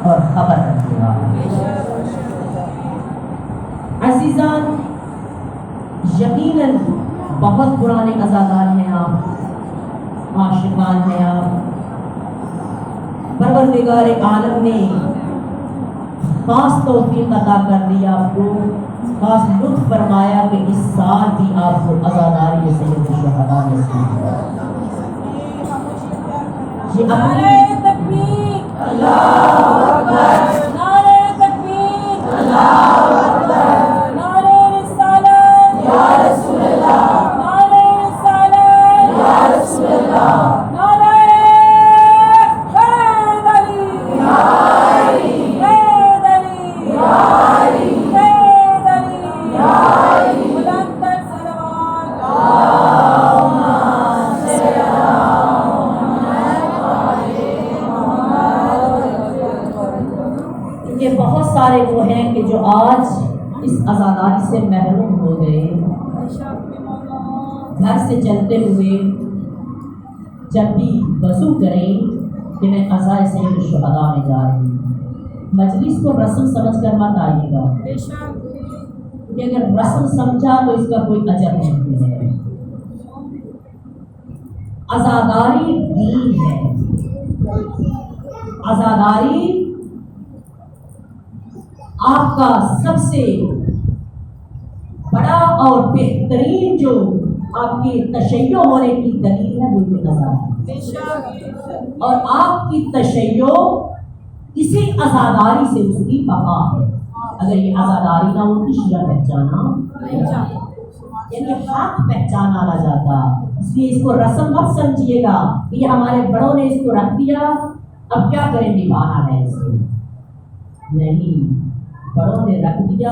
اور خبر رکھے گا۔ عزیزان، یقیناً بہت پرانے عزادار ہیں آپ، عاشقان ہیں آپ۔ پروردگار عالم نے خاص توفیق عطا کر دی آپ کو، خاص لطف فرمایا کہ اس سال بھی آپ کو عزاداری سید الشہداء نصیب ہوا۔ یہ اپنی تکبیر، اللہ اکبر، نعرہ تکبیر، اللہ اکبر، نعرہ رسالت یا رسول اللہ، نعرہ رسالت یا رسول اللہ، نعرہ حیدری یا علی، حیدری یا علی، حیدری یا علی، بلند تر صلوات اللہم صل علی کہ بہت سارے وہ ہیں کہ جو آج اس عزاداری سے محروم ہو گئے، گھر سے چلتے ہوئے جب بھی وضو کریں کہ میں عزائے سید الشہداء میں جا رہی ہوں، مجلس کو رسم سمجھ کر مت آئیے گا، کہ اگر رسم سمجھا تو اس کا کوئی اجر نہیں ہے۔ عزاداری دین ہے، عزاداری آپ کا سب سے بڑا اور بہترین جو آپ کی تشیع ہونے کی دلیل ہے وہ یہ عزاداری، اور آپ کی تشیع اسی عزاداری سے اس کی بقا ہے۔ اگر یہ عزاداری نہ ہوتی شیعہ پہچانا یعنی حق پہچانا نہ جاتا۔ اس لیے اس کو رسم مت سمجھیے گا کہ یہ ہمارے بڑوں نے اس کو رکھ دیا، اب کیا کریں نبھانا ہے اس کو، نہیں، بڑوں نے رکھ دیا،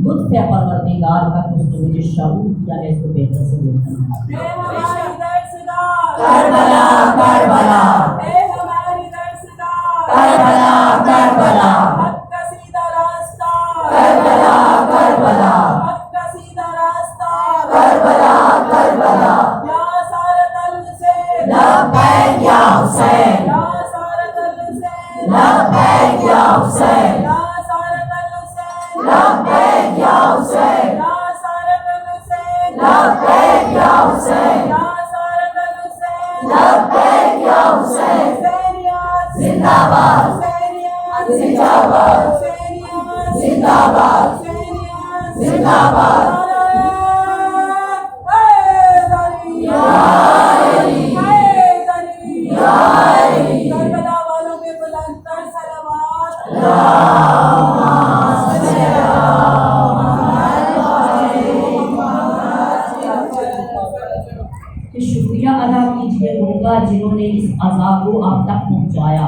لطف پروردگار کا اس نے مجھے شعور دیا ہے اس کو بہتر سے بہتر۔ اے ہماری درسگار کربلا کربلا، اے ہماری درسگار کربلا کربلا، حق کا سیدھا راستہ کربلا کربلا، حق کا سیدھا راستہ کربلا کربلا، یا سارت الحسین لبیک یا حسین، یا سارت الحسین لبیک یا حسین، یا سارت الحسین لبیک یا حسین، یا سارت الحسین لبیک یا حسین، یا سارت الحسین لبیک یا حسین، حسینیات زندہ باد، حسینیات زندہ باد، حسینیات زندہ باد، حسینیات زندہ باد، حیدری یا علی، حیدری یا علی، کربلا والوں کے بلند تر صلوات کہ شکریہ ادا کیجیے ان کا جنہوں نے اس عذاب کو آپ تک پہنچایا۔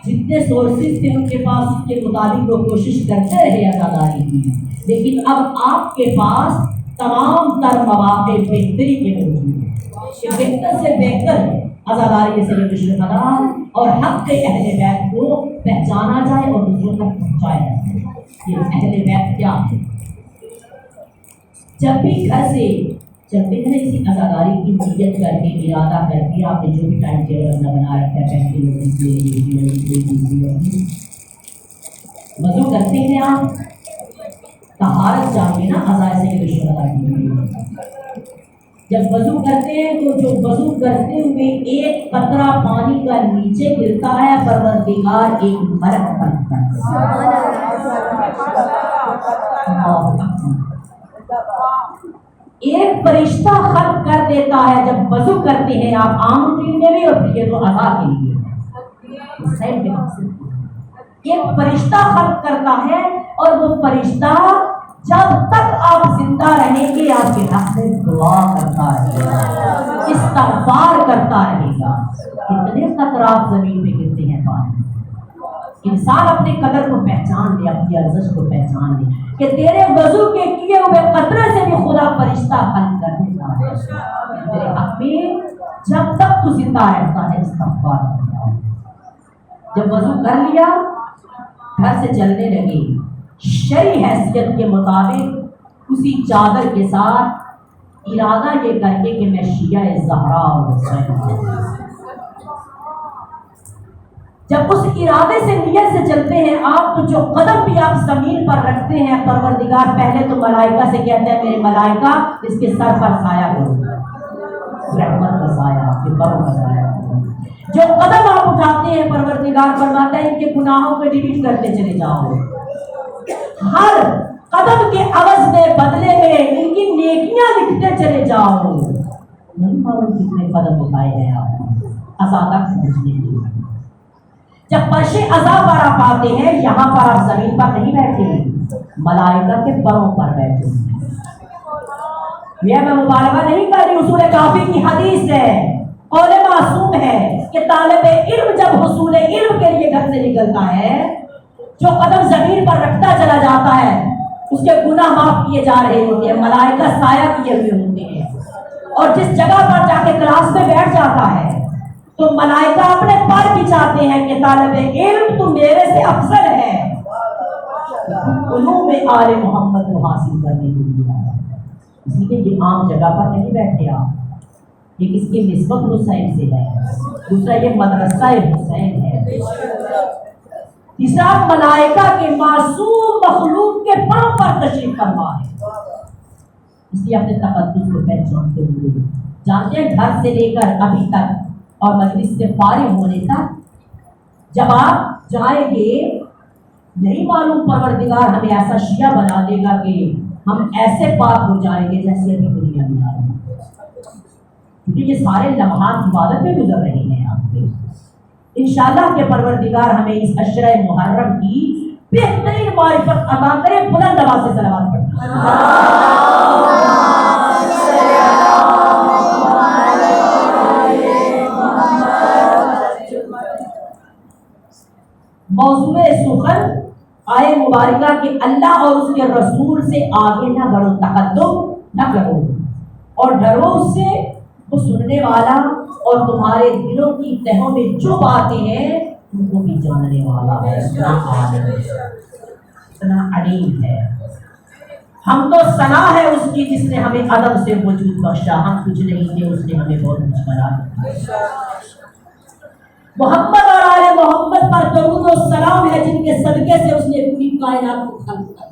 جتنے سورسز تھے ان کے پاس اس کے مطابق وہ کوشش کرتے رہے عزاداری کی، لیکن اب آپ کے پاس تمام تر مواقع بہتری کے موجود ہیں کہ بہتر سے بہتر عزاداری سید الشہداء اور حق کے اہل بیت کو پہچانا جائے اور دوسروں تک پہنچایا جائے۔ یہ اہل بیت کیا ہے؟ جب بھی گھر سے چلتے ہیں اسی عزاداری کی نیت کر کے ارادہ کر کے آپ نے جو بھی ٹائم ٹیبل اپنا بنا رکھا ہے وضو کرتے ہیں آپ طہارت چاہیے نا عزائے سید الشہداء کی۔ جب وضو کرتے ہیں تو جو وضو کرتے ہوئے ایک قطرہ پانی کا نیچے گرتا ہے پروردگار ایک مرق بنتا ہے۔ ایک فرشتہ خلق کر دیتا ہے جب وضو کرتے ہیں آپ عام روٹین میں بھی، اور پھر یہ تو ادا کے لیے ایک فرشتہ خلق کرتا ہے، اور وہ فرشتہ جب تک آپ زندہ رہیں گے آپ کے حق میں دعا کرتا رہے گا، استغفار کرتا رہے گا۔ کتنے قطرات زمین پہ گرتے ہیں پانی۔ انسان اپنے قدر کو پہچان لے، اپنی ارزش کو پہچان لے کہ تیرے وضو کے کیے ہوئے قطرے سے بھی خدا فرشتہ خلق کر دیتا ہے تیرے حق میں، جب تک تو زندہ رہتا ہے استغفار کرتا ہے۔ جب وضو کر لیا گھر سے چلنے لگے، شرعی حیثیت کے مطابق اسی چادر کے ساتھ ارادہ یہ کر کے کہ میں شیعہ زہرا اور حسین جب اس ارادے سے نیت سے چلتے ہیں آپ، تو جو قدم بھی آپ زمین پر رکھتے ہیں پروردگار پہلے تو ملائکہ سے کہتے ہیں میرے ملائکہ اس کے سر پر سایہ کرو، رحمت کا سایہ، بروں کا سایہ۔ جو قدم آپ اٹھاتے ہیں پروردگار فرماتا ہے ان کے گناہوں کو ڈیلیٹ کرتے چلے جاؤ، ہر قدم کے عوض میں بدلے میں ان کی نیکیاں لکھتے چلے جاؤ۔ نہیں معلوم کتنے قدم اٹھائے ہیں آپ عذاب تک پہنچنے کے لیے۔ جب فرش عذاب پر آپ آتے ہیں، یہاں پر آپ زمین پر نہیں بیٹھے ہیں، ملائکہ کے پروں پر بیٹھے ہیں۔ یہ میں مبالغہ نہیں کر رہی، اصول کافی کی حدیث ہے، قول معصوم ہے کہ طالب علم جب حصول علم کے لیے گھر سے نکلتا ہے، جو قدم زمین پر رکھتا چلا جاتا ہے اس کے گناہ معاف کیے جا رہے ہوتے ہیں، ملائکہ سایہ کیے ہوئے ہوتے ہیں۔ اور جس جگہ پر جا کے کلاس میں بیٹھ جاتا ہے تو ملائکہ اپنے پر بچھاتے ہیں کہ طالب علم تو میرے سے افضل ہے، علوم آل محمد کو حاصل کرنے کے لیے آیا ہے۔ اس لیے یہ عام جگہ پر نہیں بیٹھے آپ، ایک اس کی نسبت حسین سے ہے، دوسرا یہ مدرسہ حسین ہے، تیسرا ملائکہ کے معصوم مخلوق کے پاؤں پر تشریف فرما ہے۔ اس لیے اپنے تقدس کو پہچانتے ہوئے جانتے ہیں گھر سے لے کر ابھی تک اور مجلس سے فارغ ہونے تک جب آپ جائیں گے نہیں معلوم پروردگار ہمیں ایسا شیعہ بنا دے گا کہ ہم ایسے پاک ہو جائیں گے جیسے ابھی دنیا میں آئے ہیں، کیونکہ یہ سارے لمحات عبادت میں گزر رہے ہیں آپ کے۔ انشاءاللہ کہ پروردگار ہمیں اس عشرہ محرم کی بہترین معرفت عطا کرے۔ بلند آواز سے صلوات پڑھیں۔ موضوع سخن آئے مبارکہ کہ اللہ اور اس کے رسول سے آگے نہ بڑھو، تقدم نہ کرو، اور ڈرو اس سے وہ سننے والا اور تمہارے دلوں کی تہوں میں جو باتیں ہیں ان کو بھی جاننے والا ہے، اتنا علیم ہے۔ ہم تو ثنا ہے اس کی جس نے ہمیں عدم سے وجود بخشا، ہم کچھ نہیں تھے اس نے ہمیں بہت کچھ بنا دیا۔ محمد اور آل محمد پر درود و سلام ہے جن کے صدقے سے اس نے پوری کائنات کو خلق کیا،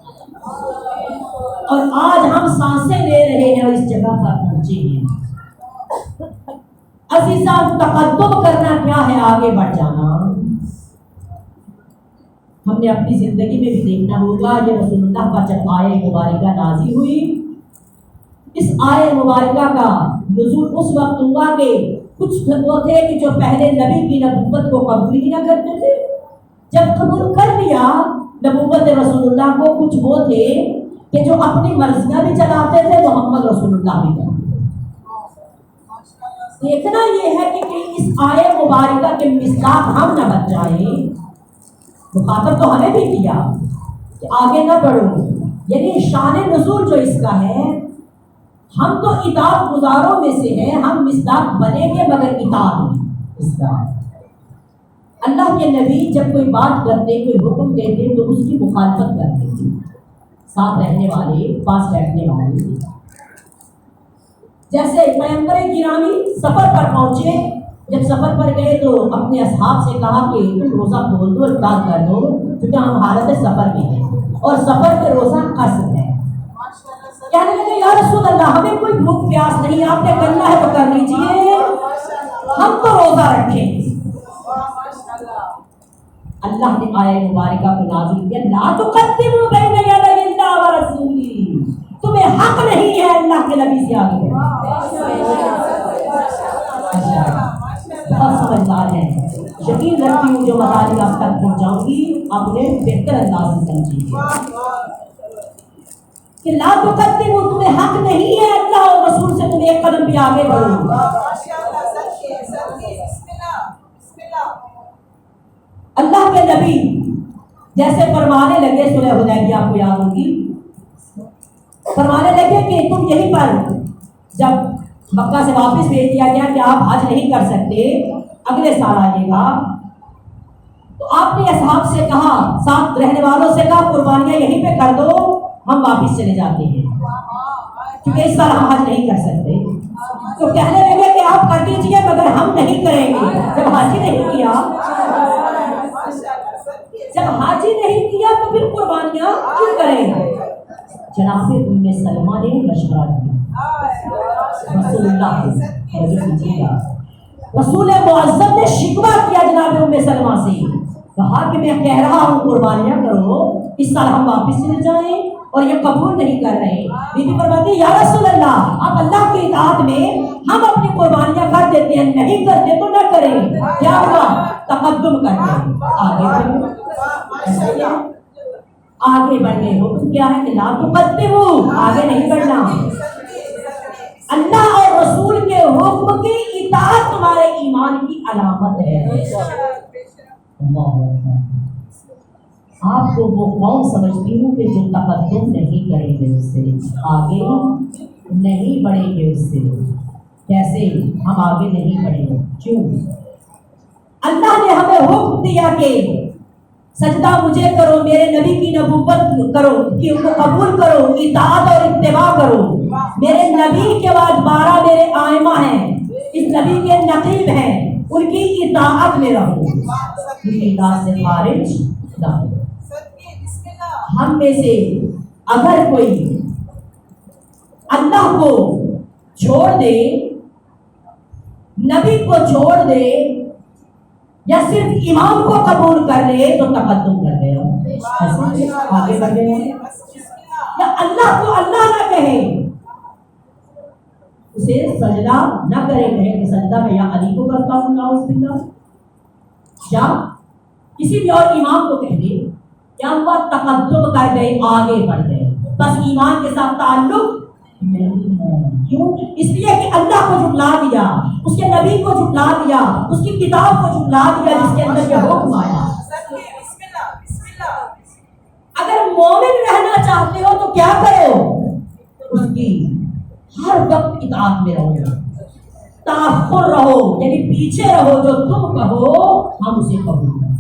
اور آج ہم سانسیں لے رہے ہیں اور اس جگہ پر پہنچے ہیں۔ عزیزان، تقدم کرنا کیا ہے؟ آگے بڑھ جانا۔ ہم نے اپنی زندگی میں بھی دیکھنا ہوگا، یہ رسول اللہ پر جب آیہ مبارکہ نازل ہوئی، اس آیہ مبارکہ کا نزول اس وقت ہوا کہ کچھ وہ تھے کہ جو پہلے نبی کی نبوت کو قبول ہی نہ کرتے تھے، جب قبول کر لیا نبوت رسول اللہ کو، کچھ وہ تھے کہ جو اپنی مرضیاں بھی چلاتے تھے، محمد رسول اللہ بھی کرتے۔ دیکھنا یہ ہے کہ اس آیہ مبارکہ کے مصداق ہم نہ بن جائیں۔ مخاطب تو ہمیں بھی کیا کہ آگے نہ بڑھو، یعنی شان نزول جو اس کا ہے، ہم تو اطاعت گزاروں میں سے ہیں، ہم مصداق بنیں گے مگر اطاعت نہیں اس کا۔ اللہ کے نبی جب کوئی بات کرتے، کوئی حکم دیتے تو اس کی مخالفت کرتے تھے، ساتھ رہنے والے، پاس بیٹھنے والے۔ جیسے پیغمبر گرامی سفر پر پہنچے، جب سفر پر گئے تو اپنے اصحاب سے کہا کہ تم روزہ کھول دو، افطار کر دو، کیونکہ ہم حالت سفر میں ہیں اور سفر پہ روزہ قصد ہے۔ کہنے لگے یا رسول اللہ ہمیں کوئی بھوک پیاس نہیں، آپ نے کرنا ہے تو کر لیجیے، ہم تو روزہ رکھیں۔ اللہ نے آیہ مبارکہ کو نازل کیا، لا تقدموا بین یدی اللہ ورسولہ، تمہیں حق نہیں ہے اللہ کے نبی سے آگے بہت سمجھدار ہے، یقین رکھتی ہوں جو مطالب آپ تک پہنچاؤں گی آپ انہیں بہتر انداز سے سمجھیں گے کہ لا تقدموا، تمہیں حق نہیں ہے اللہ اور رسول سے تم ایک قدم بھی آگے بڑھو۔ اللہ کے نبی جیسے فرمانے لگے، صلح حدیبیہ آپ کو یاد ہوگی، فرمانے لگے کہ تم یہیں پر، جب مکہ سے واپس بھیج دیا گیا کہ آپ حج نہیں کر سکتے، اگلے سال آئیے گا، تو آپ نے اصحاب سے کہا، ساتھ رہنے والوں سے کہا قربانیاں یہیں پہ کر دو، ہم واپس چلے جاتے ہیں کیونکہ اس سال ہم حج نہیں کر سکتے۔ تو کہنے لگے کہ آپ کر دیجیے مگر ہم نہیں کریں گے، جب حج ہی نہیں کیا جب حاجی نہیں کیا تو پھر قربانیاں کیوں کریں؟ جناب ام سلمہ نے مشورہ دیا رسول اللہ رسول معظم نے شکوہ کیا جناب ام سلمہ سے، کہا کہ میں کہہ رہا ہوں قربانیاں کرو، اس سال ہم واپس چلے جائیں اور یہ قبول نہیں کر رہے۔ بی بی فرماتی یا رسول اللہ آپ اللہ کی اطاعت میں ہم اپنی قربانیاں کر دیتے ہیں، نہیں کرتے تو نہ کریں۔ کیا ہوا؟ تقدم کرتے آگے بڑھنے ہو تو کیا ہے کہ لا تقدموا، آگے نہیں بڑھنا۔ اللہ اور رسول کے حکم کی اطاعت تمہارے ایمان کی علامت ہے۔ آپ کو وہ قوم سمجھتی ہوں کہ جو تقدم نہیں کریں گے، اس سے آگے نہیں بڑھیں گے، اس سے کیسے ہم آگے نہیں بڑھیں گے؟ کیوں؟ اللہ نے ہمیں حکم دیا کہ سجدہ مجھے کرو، میرے نبی کی نبوت کرو، کہ ان کو قبول کرو، اطاعت اور اتباع کرو۔ میرے نبی کے بعد 12 میرے آئمہ ہیں، اس نبی کے نقیب ہیں، ان کی اطاعت میں رہو، ان کی اطاعت سے خارج نہ ہو۔ ہم میں سے اگر کوئی اللہ کو چھوڑ دے، نبی کو چھوڑ دے، یا صرف امام کو قبول کر لے تو تقدم کر دے، آگے بڑھ گئے۔ یا اللہ کو اللہ نہ کہے، اسے سجدہ نہ کرے، کہے کہ سجدہ میں یا علی کو کرتا ہوں نعوذ باللہ، یا کسی بھی اور امام کو کہہ دے، کیا ہوا؟ تقدم کر گئے، آگے بڑھ گئے، بس ایمان کے ساتھ تعلق نہیں ہے۔ کیوں؟ اس لیے کہ اللہ کو جھٹلا دیا، اس کے نبی کو جھٹلا دیا، اس کی کتاب کو جھٹلا دیا جس کے اندر یہ حکم آیا۔ اگر مومن رہنا چاہتے ہو تو کیا کرو؟ اس کی ہر وقت اطاعت میں رہو، تاخر رہو، یعنی پیچھے رہو، جو تم کہو ہم اسے قبول کریں۔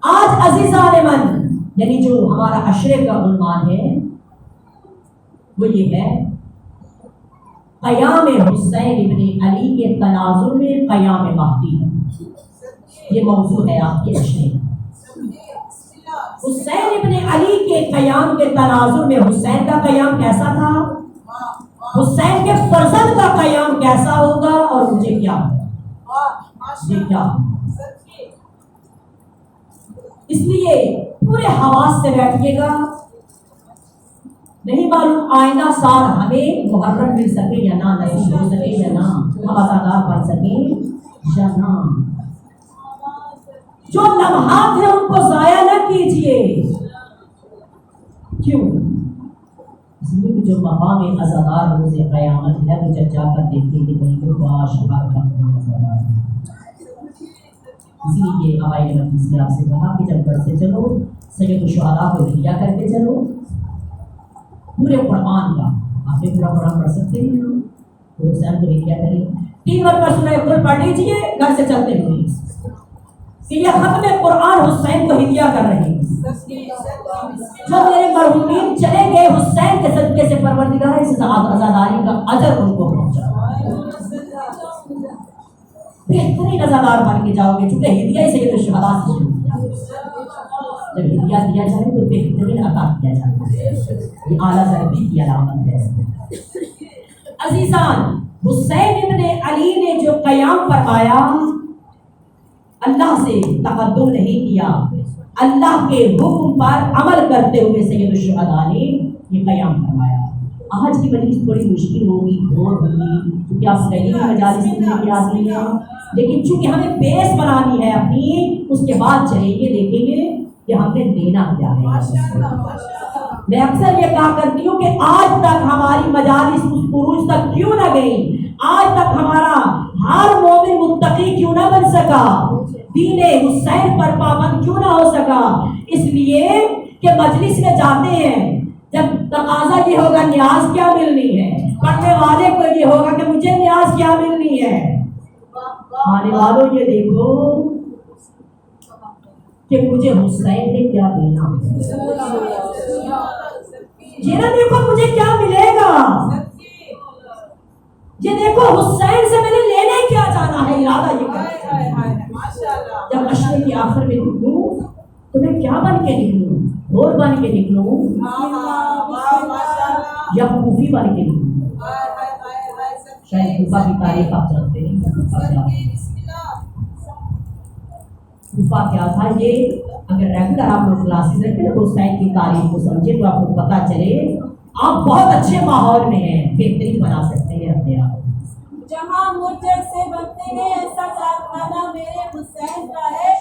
آج عزیزان من، یعنی جو ہمارا عشرے کا عنوان ہے وہ یہ ہے قیام حسین ابن علی کے تناظر میں قیام مہدی۔ یہ موضوع ہے آپ کے عشرے۔ حسین ابن علی کے قیام کے تناظر میں حسین کا قیام کیسا تھا، حسین کے فرزند کا قیام کیسا ہوگا، اور مجھے کیا ہوگا۔ اس لیے پورے حواس سے بیٹھیے گا، نہیں معلوم آئندہ سال ہمیں محرم مل سکے یا نہ، نصیب ہو سکے یا نہ، ہم عزادار بن سکیں یا نہ۔ جو لمحات ہیں ان کو ضائع نہ کیجیے۔ کیوں؟ اس لیے کہ جو مقام عزادار روز قیامت ہے وہ جب جا کر دیکھیں کہ کہیں کو باشبار کا عزادار ہے۔ اسی لیے ہمارے مجلس میں آپ سے کہا کہ جب گھر سے چلو سید الشہداء کو ہدیہ کر کے چلو، پورے قرآن کا آپ نے پورا قرآن پڑھ سکتے ہیں، تو حسین کو ہدیہ کریں، 3 مرتبہ سورہ کل پڑھ لیجیے گھر سے چلتے ہوئے کہ یہ ختم قرآن حسین کو ہدیہ کر رہے ہیں۔ جو میرے مرحومین چلے گئے حسین کے صدقے سے پروردگار اس عزاداری کا اجر ان کو پہنچا، بہترین عزادار بن کے جاؤ گے، چونکہ ہدیہ سید الشہداء سے شروع کیا۔ جب ہدیہ دیا جائے تو بہترین عطا کیا جاتا ہے، یہ اعلیٰ تربیت کی علامت ہے۔ عزیزان، حسین ابن علی نے جو قیام فرمایا، اللہ سے تقدم نہیں کیا، اللہ کے حکم پر عمل کرتے ہوئے سید الشہداء نے یہ قیام فرمایا۔ آج کی مجلس تھوڑی مشکل ہوگی، گھور ہوگی، کیونکہ آپ صحیح مجالس میں کے آدمی ہیں، لیکن چونکہ ہمیں بیس بنانی ہے اپنی، اس کے بعد چلیں گے دیکھیں گے کہ ہم نے دینا کیا ہے۔ میں اکثر یہ کہا کرتی ہوں کہ آج تک ہماری مجالس اس عروج تک کیوں نہ گئی، آج تک ہمارا ہر مومن متقی کیوں نہ بن سکا، دین حسین پر پابند کیوں نہ ہو سکا، اس لیے کہ مجلس میں جاتے ہیں، جب تقاضا یہ ہوگا نیاز کیا ملنی ہے، پڑھنے والے کو یہ ہوگا کہ مجھے نیاز کیا ملنی ہے، آنے والوں یہ دیکھو کہ مجھے حسین نے کیا دینا ہے، یہ نہ دیکھو مجھے کیا ملے گا۔ یہ دیکھو حسین سے میں نے لینے کیا جانا ہے، ارادہ یہ ہائے کرتے ہائے ہیں۔ ہائے ماشاءاللہ جب اشرے کی آخر میں نکلوں تو میں کیا بن کے نکلوں؟ گھوڑ بن کے نکلوں ماشاءاللہ یا کوفی بن کے نکلوں؟ ہائے ہائے ہائے ہائے شاید کوفہ کی تاریخ آپ جانتے ہیں۔ کوفہ کیا تھا یہ؟ اگر ریگولر آپ لوگ کلاسز رکھیں تو حسین کی تاریخ کو سمجھے تو آپ کو پتہ چلے آپ بہت اچھے ماحول میں ہیں، بہترین بنا سکتے ہیں اپنے آپ کو۔ جہاں مجھ سے بنتے ہیں ایسا کارخانہ میرے حسین کا ہے۔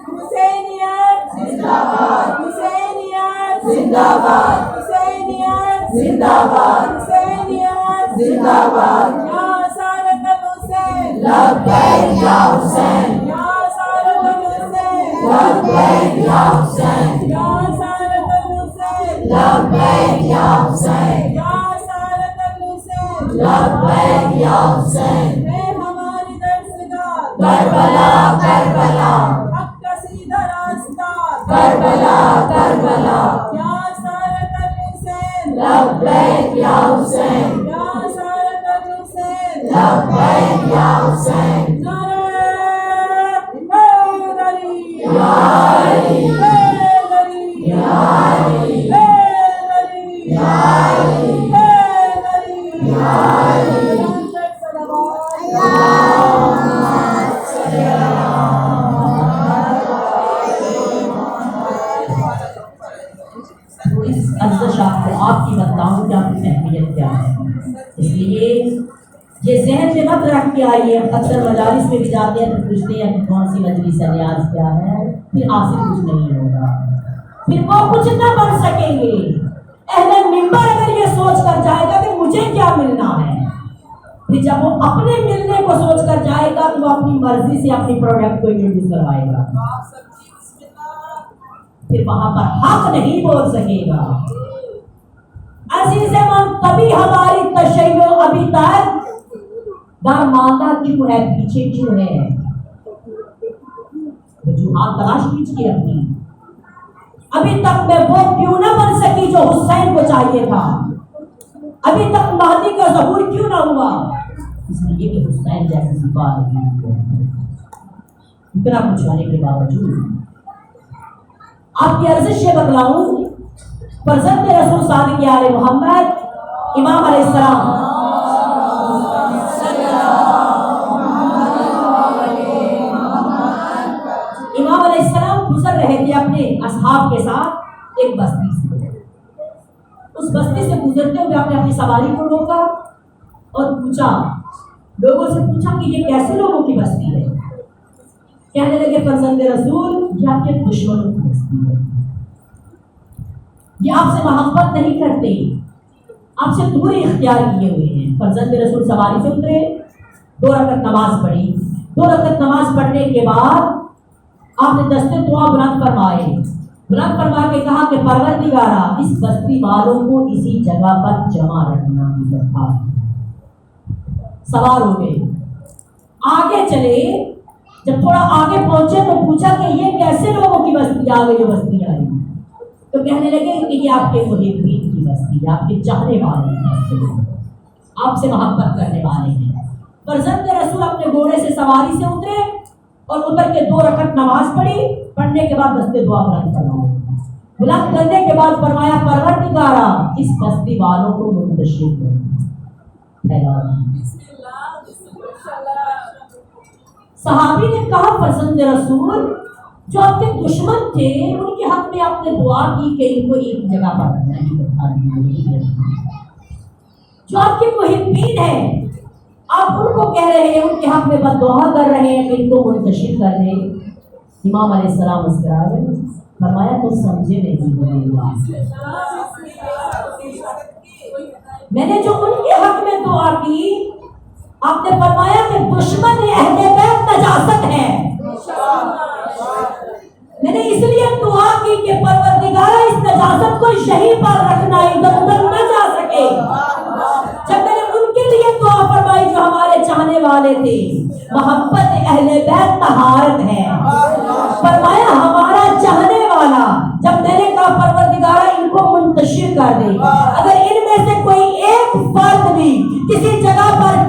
حسینیت زندہ باد، حسینیت زندہ باد، حسینیت زندہ باد، حسینیت زندہ باد۔ یا سارت الحسین لبیک یا حسین، یا سارت الحسین لبیک یا حسین، یا سارت الحسین لبیک یا حسین، یا سارت الحسین لبیک یا حسین۔ اے ہماری درسگاہ کربلا کربلا، حق کا سیدھا راستہ کربلا کربلا، یا سارت الحسین لبیک یا حسین، یا سارت الحسین لبیک یا حسین۔ نعرہ حیدری یا علی، حیدری یا علی، حیدری یا علی، حیدری یا علی۔ تو اس ارزش آپ کو آپ کی بتاؤں کہ آپ کی اہمیت کیا ہے۔ اس لیے یہ ذہن میں مت رکھ کے آئیے، اکثر مجالس میں بھی جاتے ہیں تو پوچھتے ہیں کہ کون سی مجلس ریاض کیا ہے، پھر حاصل کچھ نہیں ہوگا، پھر وہ کچھ نہ بن سکیں گے۔ اہل منبر اگر یہ سوچ کر جائے گا کہ مجھے کیا ملنا ہے، پھر جب وہ اپنے ملنے کو سوچ کر جائے گا تو وہ اپنی مرضی سے اپنی پروڈکٹ کو انٹروڈیوس کروائے گا، پھر وہاں پر حق نہیں بول سکے گا۔ عزیز من، تبھی ہماری تشیع ابھی تک درماندہ کیوں ہے، پیچھے کیوں ہے؟ وجوہات تلاش کیجیے اپنی۔ ابھی تک میں وہ کیوں نہ بن سکی جو حسین کو چاہیے تھا؟ ابھی تک مہدی کا ظہور کیوں نہ ہوا؟ اس لیے کہ حسین جیسی صفات نہیں ہوئی۔ اتنا کچھ ہونے کے باوجود آپ کی ارزش یہ بتلاؤں، فرزند رسول صادق آل محمد امام علیہ السلام امام علیہ السلام گزر رہے تھے اپنے اصحاب کے ساتھ ایک بستی سے۔ اس بستی سے گزرتے ہوئے آپ نے اپنی سواری کو روکا اور پوچھا، لوگوں سے پوچھا کہ یہ کیسے لوگوں کی بستی ہے؟ کہنے لگے فرزند رسول یہ آپ کے دشمنوں کی بستی ہے، یہ آپ سے محبت نہیں کرتے، آپ سے دوری اختیار کیے ہوئے ہیں۔ فرزند رسول سواری سے اترے، 2 رکعت نماز پڑھی۔ 2 رکعت نماز پڑھنے کے بعد آپ نے دستے دعا بلند فرمائے، بلند فرما کے کہا کہ پروردگارا اس بستی والوں کو اسی جگہ پر جمع رکھنا کی درخواست۔ سوار ہو گئے، آگے چلے، جب تھوڑا آگے پہنچے تو پوچھا کہ یہ کیسے لوگوں کی بستی آگے جو بستی آئی؟ تو کہنے لگے کہ یہ آپ کے محبین کی بستی ہے، آپ کے چاہنے والے ہیں، آپ سے محبت کرنے والے ہیں۔ فرزند رسول اپنے گھوڑے سے سواری سے اترے اور اتر کے 2 رکعت نماز پڑھی۔ پڑھنے کے بعد دستے دعا بلند فرمائے، بلند کرنے کے بعد فرمایا پروردگارا اس بستی والوں کو منتشر کر۔ صحابی نے کہا فرزند رسول جو آپ کے دشمن تھے ان کے حق میں آپ نے دعا کی کہ ان کو ایک جگہ پر رکھنا ہے، جو آپ کے محبین ہیں آپ ان کو کہہ رہے ہیں، ان کے حق میں بد دعا کر رہے ہیں کہ ان کو منتشر کر دیں۔ امام علیہ السلام مسکرائے، فرمایا تو سمجھے نہیں ہوگا، میں نے جو ان کے حق میں دعا کی آپ نے فرمایا کہ دشمن اہل بیت نجاست ہے، میں نے اس لیے دعا کی کہ پروردگارا اس نجاست کو یہیں پر رکھنا، ادھر ادھر نہ جا سکے۔ جب میں نے ان کے لیے دعا فرمائی جو ہمارے چاہنے والے تھے، محبت اہل بیت طہارت ہے، فرمایا ہمارا چاہنے والا، جب میں نے کہا پروردگارا ان کو منتشر کر دے، اگر ان میں سے کوئی ایک فرد بھی کسی جگہ پر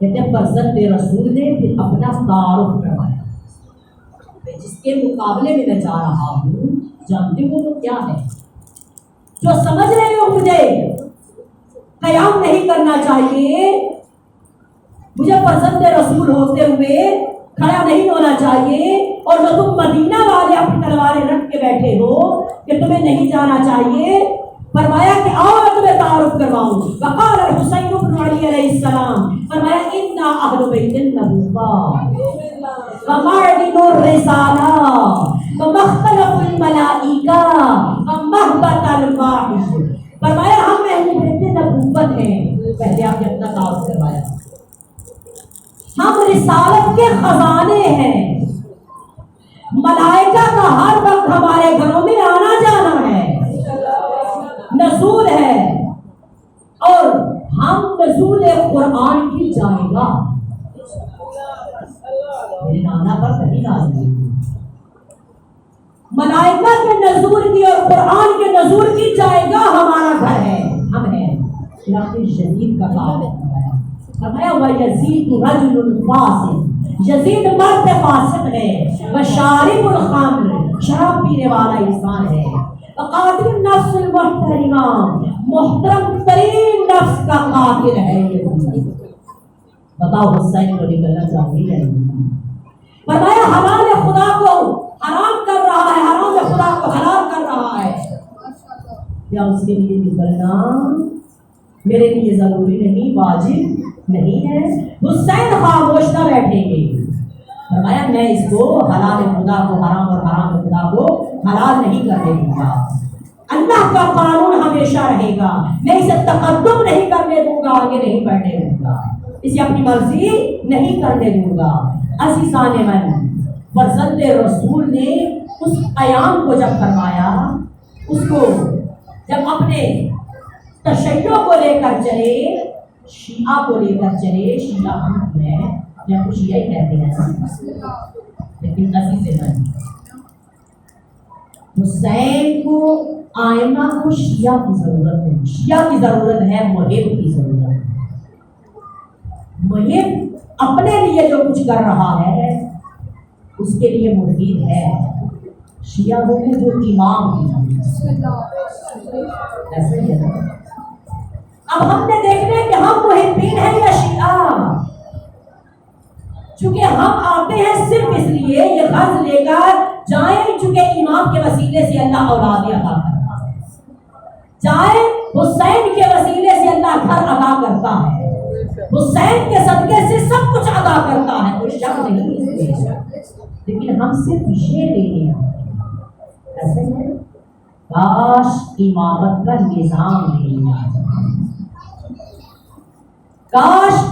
کہتے ہیں فرزند رسول نے پھر اپنا تعارف کروایا، جس کے مقابلے میں میں جا رہا ہوں جانتے ہو تو کیا ہے؟ جو سمجھ رہے ہو مجھے قیام نہیں کرنا چاہیے، مجھے فرزند رسول ہوتے ہوئے کھڑا نہیں ہونا چاہیے، اور جو تم مدینہ والے اپنی تلواریں رکھ کے بیٹھے ہو کہ تمہیں نہیں جانا چاہیے، فرمایا کہ آؤ میں تمہیں تعارف کرواؤں. وقال الحسین بن علی علیہ السلام، فرمایا انا اہل بیت النبوۃ ومعدن الرسالہ ومختلف الملائکہ ومحبت الفاحش. فرمایا ہم اہل بیت نبوت ہیں. پہلے آپ نے اپنا تعارف کروایا. ہم رسالت کے خزانے ہیں، ملائکہ کا ہر وقت ہمارے گھروں میں آنا جانا ہے، نزول ہے، اور ہم نزول قرآن کی جائے گا. میرے نانا پر کہیں نازل ملائکہ کے نزول کی اور قرآن کے نزول کی جائے گا ہمارا گھر ہے، ہم ہیں. یزید کا کام فرمایا وَيَزِيدُ رَجُلٌ فَاسِقٌ، یزید مرد فاسق ہے، وَشَارِبُ الْخَمْرِ، شراب پینے والا انسان ہے، وَقَاتِلُ النَّفْسِ الْمُحْتَرِمَةِ، محترم ترین نفس کا قاتل ہے یزید. بتاؤ حسین کو نکلنا چاہیے. فرمایا حلال خدا کو حرام کر رہا ہے، حرام خدا کو حلال کر رہا ہے. کیا اس کے لیے نکلنا میرے لیے ضروری نہیں، واجب نہیں ہے؟ حسین خاموش نہ بیٹھیں گے. فرمایا میں اس کو حلال خدا کو حرام اور حرام خدا کو حلال نہیں کرنے دوں گا. اللہ کا قانون ہمیشہ رہے گا، میں اسے تقدم نہیں کرنے دوں گا، آگے نہیں بڑھنے دوں گا، اسے اپنی مرضی نہیں کرنے دوں گا. عزیزان من، فرزند رسول نے اس قیام کو جب فرمایا، اس کو جب اپنے تشیع کو لے کر چلے، شیعہ کو لے کر چلے. شیعہ ہم ہیں یا کچھ شیعہ ہی کہتے ہیں، لیکن عزیز من، حسین کو آئمہ کو شیعہ کی ضرورت ہے. شیعہ کی ضرورت ہے، محب کی ضرورت ہے. محب اپنے لیے جو کچھ کر رہا ہے اس کے لیے مفید ہے. شیعہ وہ ہے جو امام کی ایسے ہی ہے نا. اب ہم نے دیکھنا ہے کہ ہم محبین ہیں یا شیعہ. چونکہ ہم آتے ہیں صرف اس لیے یہ غرض لے کر جائیں، چونکہ امام کے وسیلے سے اللہ اولاد عطا کرتا ہے، جائیں حسین کے وسیلے سے اللہ گھر عطا کرتا ہے، حسین کے صدقے سے سب کچھ عطا کرتا ہے، کوئی شک نہیں. لیکن ہم صرف یہ لینے ایسے ہیں. کاش امامت کا نظام نہیں آ جائے، کاش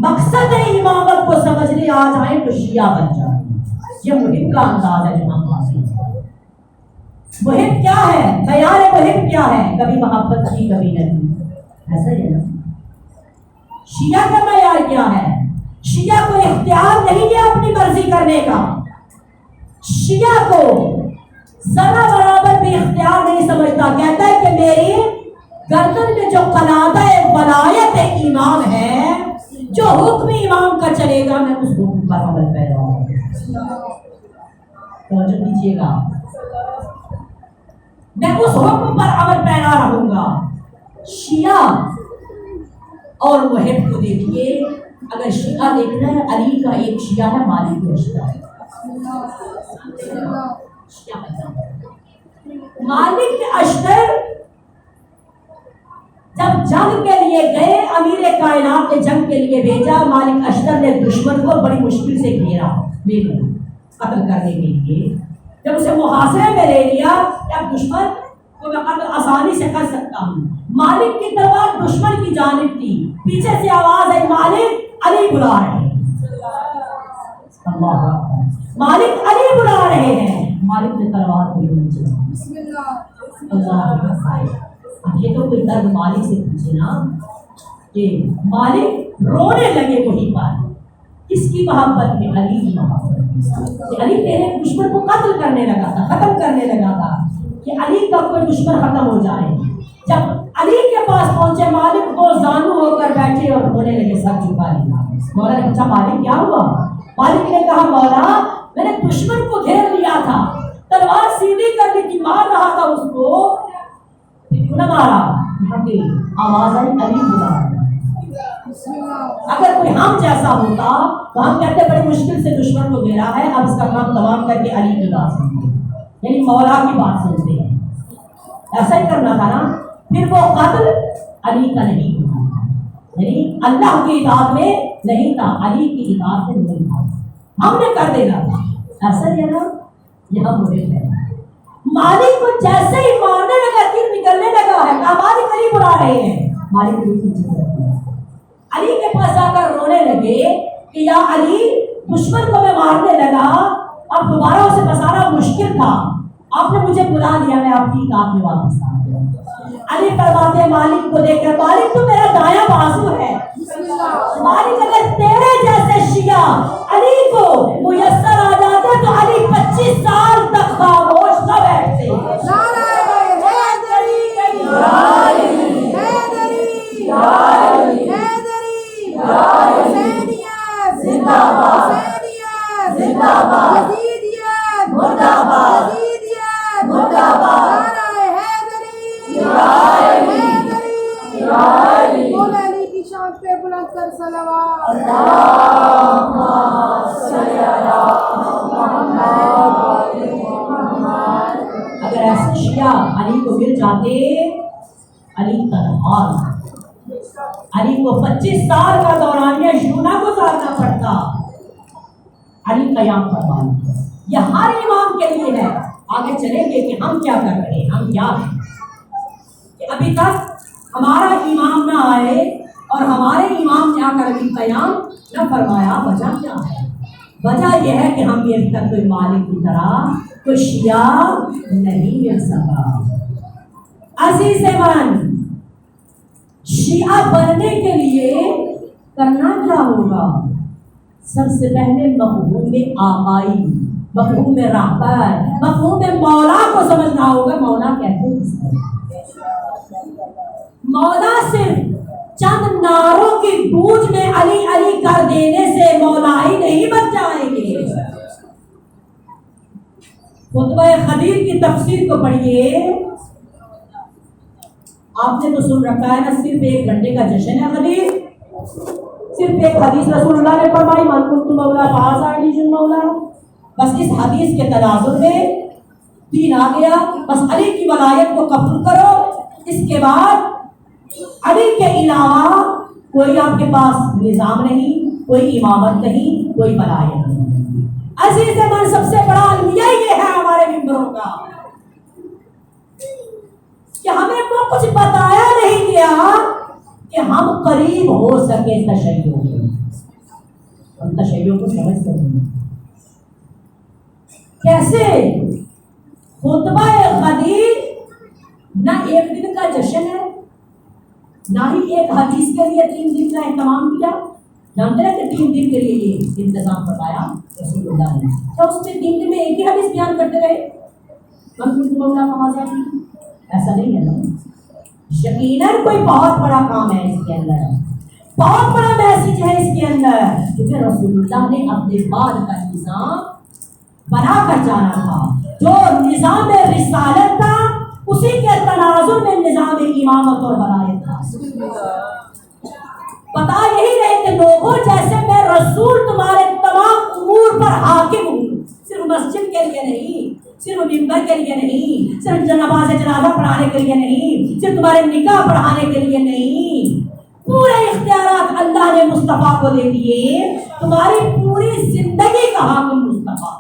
مقصد امامت کو سمجھنے آ جائیں تو شیعہ بن جائیں. یہ محب کا انداز ہے جو ہم حاصل ہیں. محب کیا ہے؟ معیار محب کیا ہے؟ کبھی محبت کی کبھی نہیں، ایسا ہی ہے نا. شیعہ کا معیار کیا ہے؟ شیعہ کو اختیار نہیں ہے اپنی مرضی کرنے کا. شیعہ کو ذرا برابر بھی اختیار نہیں سمجھتا. کہتا ہے کہ میری گردن میں جو قلادہ ولایت امام ہے، جو حکم امام کا چلے گا میں اس حکم پر عمل پیدا ہوں. توجہ دیجیے گا، میں اس حکم پر عمل پیدا رہوں گا. شیعہ اور محب کو دیکھیے. اگر شیعہ دیکھنا ہے، علی کا ایک شیعہ ہے مالک اشتر. مالک اشتر جب جنگ کے لیے گئے، امیر کائنات نے جنگ کے لیے بھیجا. مالک اشتر نے دشمن کو بڑی مشکل سے گھیرا قتل کرنے کے لیے. جب اسے محاصرے میں لے لیا کہ اب دشمن کو میں قتل آسانی سے کر سکتا ہوں. مالک کی تلوار دشمن کی جانب تھی. پیچھے سے آواز ہے مالک علی بلا رہے ہیں. مالک علی بلا رہے ہیں. مالک نے تلوار کو یہ تو کوئی درد مالک سے پوچھے نا کہ مالک رونے لگے وہیں پر. کس کی محبت میں؟ علی کی محبت. علی تیرے دشمن کو قتل کرنے لگا تھا، ختم کرنے لگا تھا کہ علی کا کوئی دشمن ختم ہو جائے. جب علی کے پاس پہنچے، مالک کو زانو ہو کر بیٹھے بیٹھے اور رونے لگے, سر جھکا لیا. مولا نے پوچھا مالک کیا ہوا؟ مالک نے کہا مولا میں نے دشمن کو گھیر لیا تھا, تلوار سیدھی کر لی تھی, مار رہا تھا اس کو, کیوں نہ مارا؟ آواز آئی علی بلا رہا ہے. اگر کوئی ہم جیسا ہوتا تو ہم کہتے بڑی مشکل سے دشمن کو گھیرا ہے, اب اس کا کام تمام کر کے علی کی بات سنتے ہیں, یعنی مولا کی بات سنتے ہیں. ایسا ہی کرنا تھا نا. پھر وہ قتل علی کا نہیں تھا, یعنی اللہ کی اطاعت میں نہیں تھا, علی کی اطاعت میں نہیں تھا, ہم نے کر دینا تھا. ایسا ہی ہے نا, یہاں مجھے ہے مالک کو جیسے ہی مارنے لگا, تیر نکلنے لگا ہے, مالک علی بلا رہے ہیں. مالک علی کے پاس آ کر رونے لگے کہ یا علی دشمن کو میں مارنے لگا, اب دوبارہ اسے بچانا مشکل تھا, آپ نے مجھے بلا لیا, میں آپ کی اطاعت میں واپس آ گیا. علی فرماتے ہیں مالک کو دیکھ کر, مالک تو میرا دایاں بازو ہے. مالک اگر تیرے جیسے شیعہ علی کو میسر آ جاتے تو علی 25 سال تک خاموش نہ بیٹھتے. اگر ایسے شیعہ علی کو مل جاتے, علی تنہا, علی کو 25 سال کا دورانیہ یونا گزارنا پڑتا. علی قیام فرما لیا. یہ ہر امام کے لیے ہے. آگے چلیں گے کہ ہم کیا کر رہے ہیں, ہم کیا ہیں. کہ ابھی تک ہمارا امام نہ آئے اور ہمارے امام نے آ کر ابھی قیام نہ فرمایا. وجہ کیا ہے؟ وجہ یہ ہے کہ ہم ابھی تک کوئی مالک کی طرح کوئی شیعہ نہیں مل سکا. عزیز من, شیعہ بننے کے لیے کرنا کیا ہوگا؟ سب سے پہلے مفہوم آقائی, مفہوم رہبر, مفہوم مولا کو سمجھنا ہوگا. مولا کہتے ہیں مولا صرف چند نعروں کی گونج میں علی علی کر دینے سے مولا ہی نہیں بن جائیں گے. خطبہ خدیر کی تفسیر کو پڑھیے. آپ نے تو سن رکھا ہے نا, صرف 1 گھنٹے کا جشن ہے خدیر. صرف ایک حدیث رسول اللہ نے فرمائی, من کنت مولا فہذا علی مولا. بس اس حدیث کے تناظر میں دین آ گیا. بس علی کی ولایت کو قبول کرو, اس کے بعد علی کے علاوہ کوئی آپ کے پاس نظام نہیں, کوئی امامت نہیں, کوئی ولایت نہیں. عزیز من, سب سے بڑا المیہ یہ ہے ہمارے ممبروں کا کہ ہمیں وہ کچھ بتایا نہیں گیا کہ ہم قریب ہو سکے تشیع میں. ہم تشیع کو سمجھ سکیں کیسے؟ خطبہ خدیر نہ 1 دن کا جشن ہے, نہ ہی ایک حدیث کے لیے 3 دن کا اہتمام کیا. جانتے ہیں کہ 3 دن کے لیے یہ انتظام بتایا رسول اللہ نے, تو اس میں 3 دن میں ایک ہی حدیث بیان کرتے رہے. ایسا نہیں ہے نا. یقیناً کوئی بہت بڑا کام ہے اس کے اندر, بہت بڑا میسج ہے اس کے اندر, کیونکہ رسول اللہ نے اپنے بعد کا نظام بنا کر جانا تھا. جو نظام رسالت تھا اسی کے تناظر میں نظام امامت اور ولایت تھا. بتا یہی رہے کہ لوگوں جیسے میں رسول تمہارے تمام امور پر حاکم ہوں, صرف مسجد کے لیے نہیں, صرف ممبر کے لیے نہیں, صرف نماز جنازہ پڑھانے کے لیے نہیں, صرف تمہارے نکاح پڑھانے کے لیے نہیں. پورے اختیارات اللہ نے مصطفیٰ کو دے دیے. تمہاری پوری زندگی کا حاکم مصطفیٰ.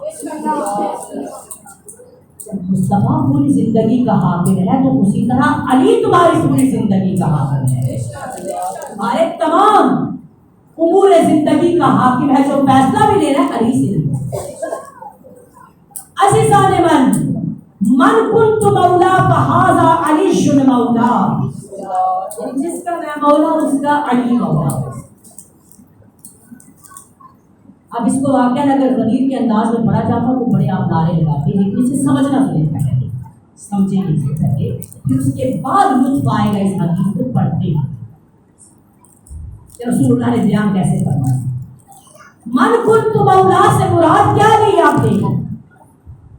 مصطفیٰ پوری زندگی کا حاکم ہے تو اسی طرح علی تمہاری پوری زندگی کا حاکم ہے. تمہارے تمام امور زندگی کا حاکم ہے. جو فیصلہ بھی لینا ہے علی سے. عزیزان من کنت مولا فہذا علی مولا, جس کا میں مولا اس کا علی مولا. اب اس کو واقعہ اگر غدیر کے انداز میں پڑھا جاتا تو بڑے آپ نعرے لگاتے ہیں, لیکن اسے سمجھنا پہلے, سمجھے نہیں سے پہلے, پھر اس کے بعد لطف آئے گا اس حدیث کو پڑھتے ہیں. کہ رسول اللہ نے بیان کیسے فرمایا. من کنت مولا سے مراد کیا لی آپ نے؟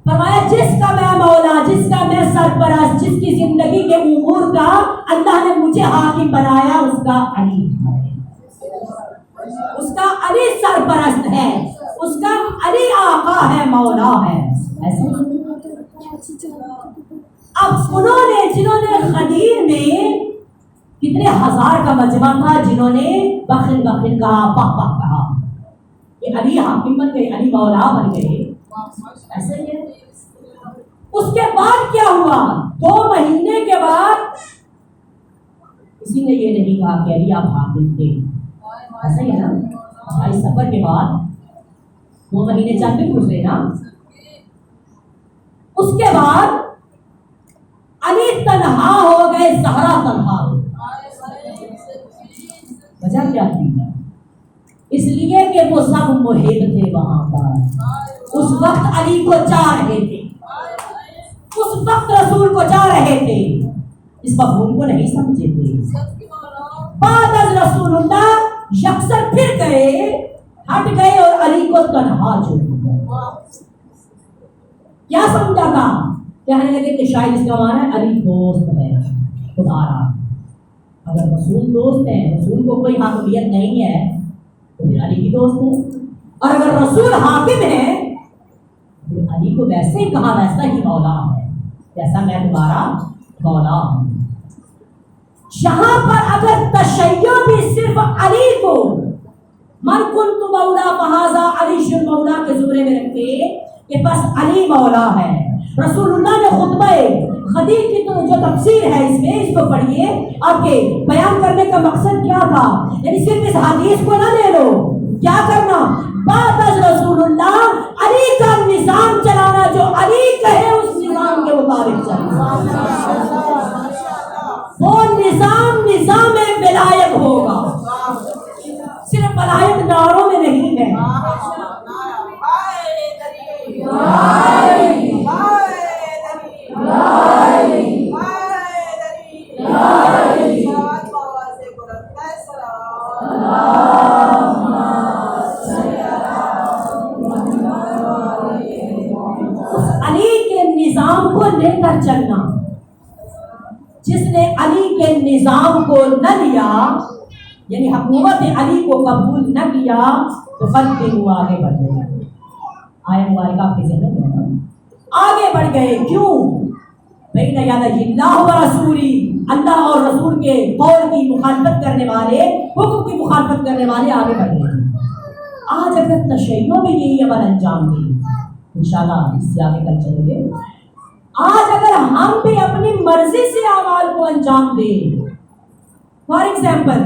فرمایا جس کا میں مولا، جس کا میں سرپرست، جس کی زندگی کے امور کا اللہ نے مجھے حاکم بنایا، اس کا علی ہے، اس کا علی سرپرست ہے، اس کا علی آقا ہے، مولا ہے. ایسے اب انہوں نے جنہوں نے غدیر میں کتنے ہزار کا مجمع تھا، جنہوں نے بخل بخل کہا، پاک پاک کہا، یہ علی حاکم بن گئے، علی مولا بن گئے. ایسے ہی ہے. اس کے بعد کیا ہوا؟ 2 مہینے کے بعد کسی نے یہ نہیں کہا کہ علی آپ حاکم تھے. ایسا ہی ہے نا. بھائی سفر کے بعد 2 مہینے چند بھی گزرے نا. اس کے بعد علی تنہا ہو گئے، زہرا تنہا ہو. وجہ کیا تھی؟ اس لیے کہ وہ سب محب تھے وہاں پر، اس وقت علی کو چاہ رہے تھے، اس وقت رسول کو چاہ رہے تھے، اس مفہوم کو نہیں سمجھے تھے. بعد از رسول اللہ یکسر پھر گئے، ہٹ گئے اور علی کو تنہا چھوڑ دیا. کیا سمجھا تھا؟ کہنے لگے کہ شاید اس کا معنی ہے علی دوست ہے تمہارا. اگر رسول دوست ہے، رسول کو کوئی حاکمیت نہیں ہے تو پھر علی کی دوست ہے. اور اگر رسول حاکم ہے پھر علی کو ویسے ہی کہا ویسا ہی مولا ہے، جیسا میں تمہارا مولا ہوں. یہاں پر اگر تشیع بھی صرف علی کو من کنت مولا فہذا علی المولا کے زمرے میں رکھتے کہ بس علی مولا ہے. رسول اللہ نے خطبہ غدیر کی جو تفسیر ہے اس میں، اس کو پڑھیے. آپ کے بیان کرنے کا مقصد کیا تھا؟ یعنی صرف اس حدیث کو نہ لے لو، کیا کرنا؟ بعد از رسول اللہ علی کا نظام چلانا، جو علی کہے اس نظام کے مطابق چلنا. وہ نظام ولایت ہوگا، صرف ولایت ناروں میں نہیں ہے. علی کے نظام کو لے کر چلنا. جس نے علی کے نظام کو نہ لیا، یعنی حکومت علی کو قبول نہ کیا، تو خطے ہوا آگے بڑھ گئے. آئے مبارکہ آپ کے ذہن میں آگے بڑھ گئے. کیوں؟ بین یدی اللہ و رسولی، اللہ اور رسول کے قول کی مخالفت کرنے والے، حکم کی مخالفت کرنے والے آگے بڑھ گئے. آج اگر تشیع میں یہی عمل انجام دیں، انشاءاللہ اس سے آگے کل چلیں گے. آج اگر ہم بھی اپنی مرضی سے اعمال کو انجام دیں، فار ایگزامپل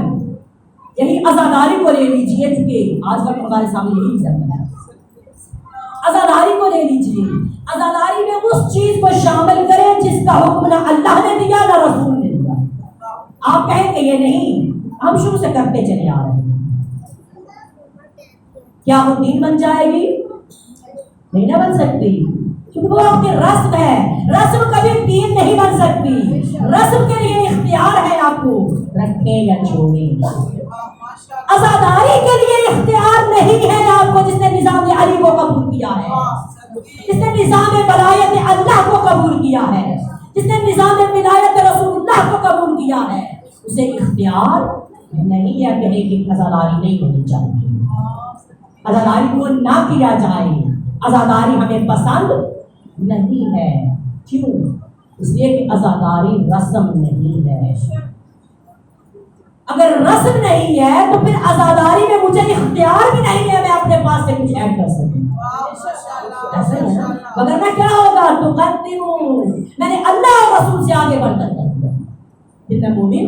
یہی عزاداری کو لے لیجیے، چونکہ آج کل ہمارے سامنے یہی ایگزامپل ہے. عزاداری کو لے لیجیے، عزاداری میں اس چیز کو شامل کریں جس کا حکم نہ اللہ نے دیا نہ رسول نے دیا. آپ کہیں کہ یہ نہیں، ہم شروع سے کرتے چلے آ رہے ہیں. کیا وہ دین بن جائے گی؟ نہیں نہ بن سکتی، کیونکہ وہ آپ کی رسم ہے. رسم کبھی دین نہیں بن سکتی. رسم کے لیے اختیار ہے، آپ کو رکھیں یا چھوڑیں. عزاداری کے لیے اختیار نہیں ہے آپ کو، جس نے نظام علی کو قبول کیا ہے، جس نے نظام ولایت اللہ کو قبول کیا ہے، جس نے نظام ولایت رسول اللہ کو قبول کیا ہے، اسے اختیار نہیں ہے کہ عزاداری نہیں ہونی چاہیے، عزاداری کو نہ کیا جائے. عزاداری ہمیں پسند نہیں ہے. کیوں؟ اس لیے کہ عزاداری رسم نہیں ہے. اگر رسم نہیں ہے تو پھر عزاداری میں مجھے اختیار بھی نہیں ہے میں اپنے پاس سے کچھ ایڈ کر سکوں. ایسا ہی ہے، وگرنہ کیا ہوگا؟ تو میں نے اللہ اور رسول سے آگے بڑھ کر کر دیا، پھر میں مومن.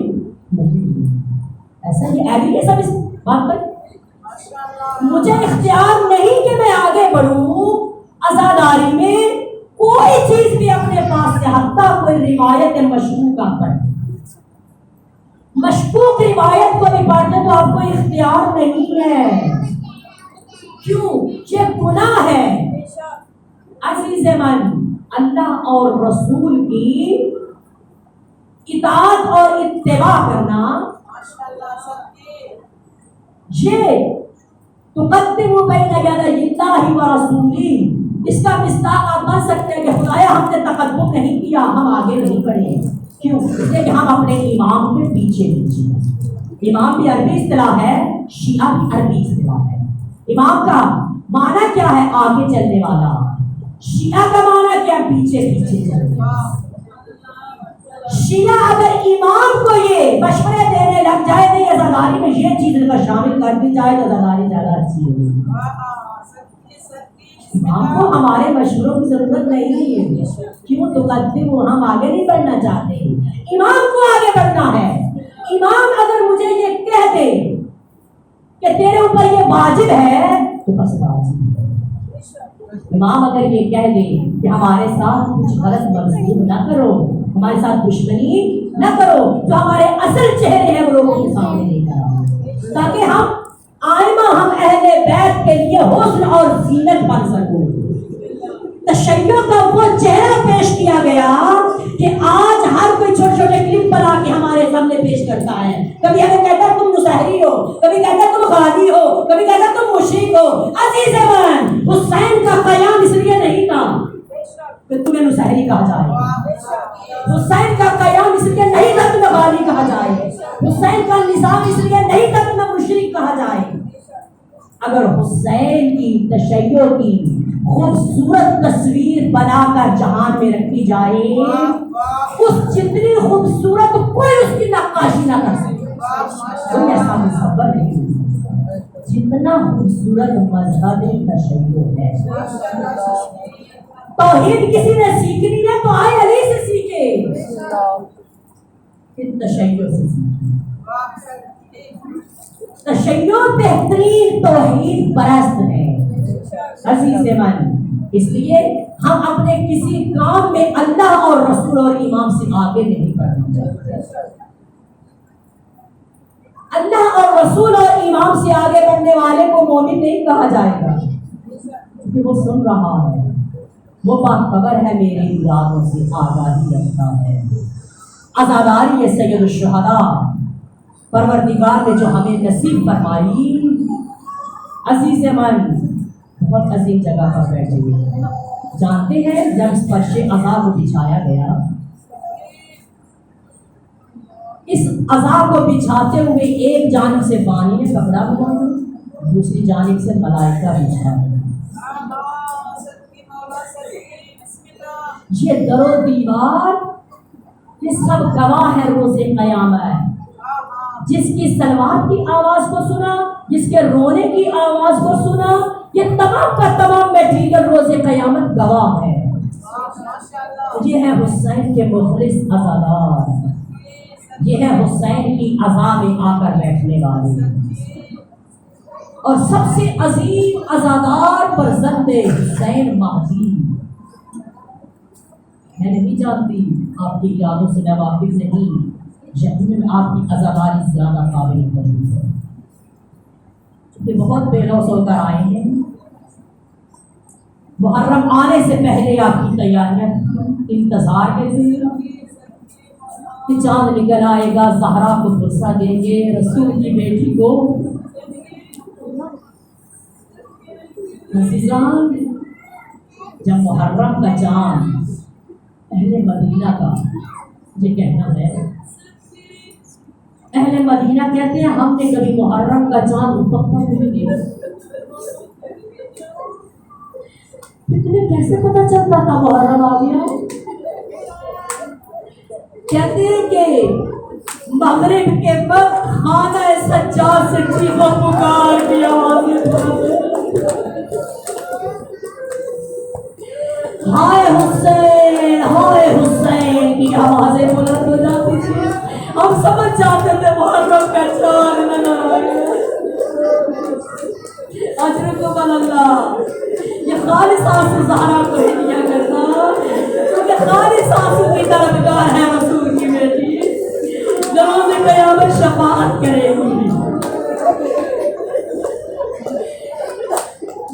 ایسا ہی ایڈ ہے سب اس بات پر. مجھے اختیار نہیں کہ میں آگے بڑھوں عزاداری میں. کوئی چیز بھی اپنے پاس سے، حتیٰ کوئی روایت مشکوکہ پڑھ، مشکوک روایت کو بھی پڑھتے تو آپ کو اختیار نہیں ہے. کیوں؟ یہ گناہ ہے. عزیز من، اللہ اور رسول کی اطاعت اور اتباع کرنا یہ تقدموا بین یدی اللہ و رسولہ، اس کا مصداق آپ بن سکتے ہیں کہ خدایا ہم نے تقدم نہیں کیا، ہم آگے نہیں بڑھے، کیوں؟ اس لیے کہ ہم اپنے امام کے پیچھے پیچھے۔ امام بھی عربی اصطلاح ہے، شیعہ بھی عربی اصطلاح ہے۔ امام کا معنی کیا ہے؟ آگے چلنے والا۔ شیعہ کا معنی کیا؟ پیچھے پیچھے چلنے والا۔ شیعہ اگر امام کو یہ مشورے دینے لگ جائے نہیں عزاداری میں یہ چیز اگر شامل کر دی جائے تو عزاداری زیادہ اچھی ہوگی۔ امام کو ہمارے مشوروں کی ضرورت نہیں ہے، کیوں؟ تو کرتے وہ ہم آگے نہیں بڑھنا چاہتے، امام کو آگے بڑھنا ہے۔ امام اگر مجھے یہ کہہ دے کہ تیرے اوپر یہ واجب ہے تو بس واجب ہے۔ امام اگر یہ کہہ دے کہ ہمارے ساتھ کچھ غلط منسوخ نہ کرو، ہمارے ساتھ دشمنی نہ کرو، جو ہمارے اصل چہرے ہیں وہ لوگوں کے سامنے لے کر آؤ، تاکہ ہم آئمہ ہم اہل بیت کے لیے حسن اور زینت بن سکوں۔ تشیع کا وہ چہرہ پیش کیا گیا کہ آج ہر کوئی چھوٹے چھوٹے کلپ بنا کے ہمارے سامنے پیش کرتا ہے۔ کبھی ہمیں کہتا ہے تم مسحری ہو، کبھی کہتا ہے تم غازی ہو، کبھی کہتا ہے تم مشرک ہو۔ عزیز من، حسین کا قیام اس لیے نہیں تھا کہ تمہیں مسحری کہا جائے، حسین کا قیام اس لیے نہیں تھا تمہیں غازی کہا جائے، حسین کا نظام اس لیے نہیں تھا تمہیں مشرک کہا جائے۔ اگر حسین کی تشیع کی خوبصورت تصویر بنا کر جہان میں رکھی جائے، اس جتنی خوبصورت کوئی اس کی نقاشی نہ کر سکے، کوئی ایسا مصور نہیں جتنا خوبصورت مذہب تشیع ہے۔ توحید کسی نے سیکھنی ہے تو آئے علی سے سیکھے، پھر تشیع سے سیکھے۔ تشیع بہترین توحید پرست ہے عزیز من، اس لیے ہم اپنے کسی کام میں اللہ اور رسول اور امام سے آگے نہیں بڑھنا چاہتے۔ اللہ اور رسول اور امام سے آگے بڑھنے والے کو مومن نہیں کہا جائے گا، کیونکہ وہ سن رہا ہے، وہ باخبر ہے، میرے ارادوں سے آگاہی رکھتا ہے۔ عزاداری سید الشہداء پروردگار نے جو ہمیں نصیب فرمائی، عزیز من بہت عظیم جگہ پر بیٹھے ہوئے، جانتے ہیں جب اس فرش عزا کو بچھایا گیا، اس عزا کو بچھاتے ہوئے ایک جانب سے بانی نے کپڑا بچھایا، دوسری جانب سے ملائکہ بچھایا۔ یہ در و دیوار یہ سب گواہ ہے روز قیامت۔ جس کی سلوات کی آواز کو سنا، جس کے رونے کی آواز کو سنا، یہ تمام کا تمام میٹیریل روز قیامت گواہ ہے۔ یہ ہے حسین کے مخلص عزادار، یہ ہے حسین کی عزا میں آ کر بیٹھنے والے، اور سب سے عظیم عزادار فرزند حسین مہدی۔ میں نہیں جانتی، آپ کی یادوں سے میں واقف نہیں، یقیناً آپ کی عزاداری زیادہ قابل قبول ہے، کہ بہت بے لوث ہو کر آئے ہیں۔ محرم آنے سے پہلے آپ کی تیاریاں انتظار کے تھے کہ چاند نکل آئے گا، زہرا کو غصہ دیں گے، رسول کی بیٹی کو۔ عزیزان، جب محرم کا چاند اہل مدینہ کا یہ کہنا ہے، اہل مدینہ کہتے ہیں ہم نے کبھی محرم کا چاند افق پر نہیں دیکھا۔ تمہیں کیسے پتا چلتا تھا محرم آ گیا؟ کہتے ہیں کہ مغرب کے وقت خانہ سجاد سے چیخ و پکار کی آوازیں، ہائے حسین ہائے حسین کی آوازیں بلند ہو جاتی تھی۔ ہم سمجھ جاتے تھے محرم کا چاند نظر آئے۔ اجرکم اللہ، یہ خالص آنسو زہرا کو ہی دیا کرنا، کیونکہ خالص آنسو کی طلبگار ہے رسول کی بیٹی، جو روز قیامت شفاعت کرے گی۔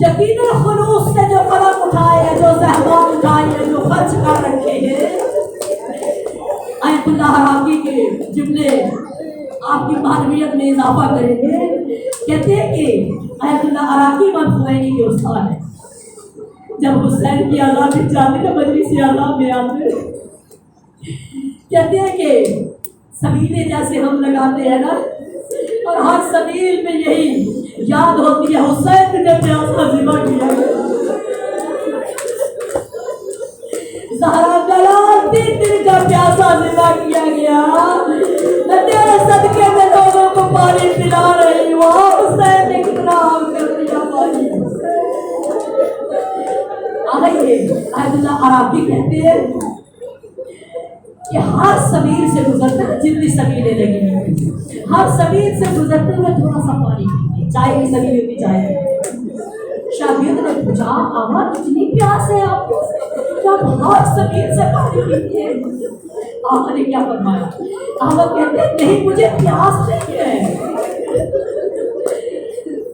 یقیناً خلوص سے جو قلم اٹھائے ہیں، جو زحمات اٹھائے ہیں، جو خرچ کر رکھے ہیں، آیت اللہ راقی کے جملے آپ کی معلومیت میں اضافہ کریں گے. کہتے ہیں کہ آیت اللہ عراقی امام خمینی کے استاد ہیں. جب حسین کی آزادی چاہتے ہیں مجلس اعلیٰ میں آتے کہتے ہیں کہ سبیلے جیسے ہم لگاتے ہیں نا اور ہر سبیل میں یہی یاد ہوتی ہے حسین نے پیاسا ذبح کیا زہرا جلال 3 دن کا پیاسا ذبح کیا گیا. میں تیرے صدقے میں لوگوں کو پانی پلا رہی ہوں. حسین نے کتنا عام کر دیا پانی. آئیے آیت اللہ عراقی کہتے ہیں کہ ہر سبیل سے گزرتے ہیں جتنی سبیلیں لگی ہیں ہر سبیل سے گزرتے ہوئے تھوڑا سا پانی پیتے. چائے کی سبیل ہوتی چائے. شاگرد نے پوچھا آما اتنی پیاس ہے آپ کو کیا ہر سبیل سے پانی پیتے ہیں؟ آما نے کیا فرمایا؟ آما کہتے ہیں نہیں مجھے پیاس نہیں ہے.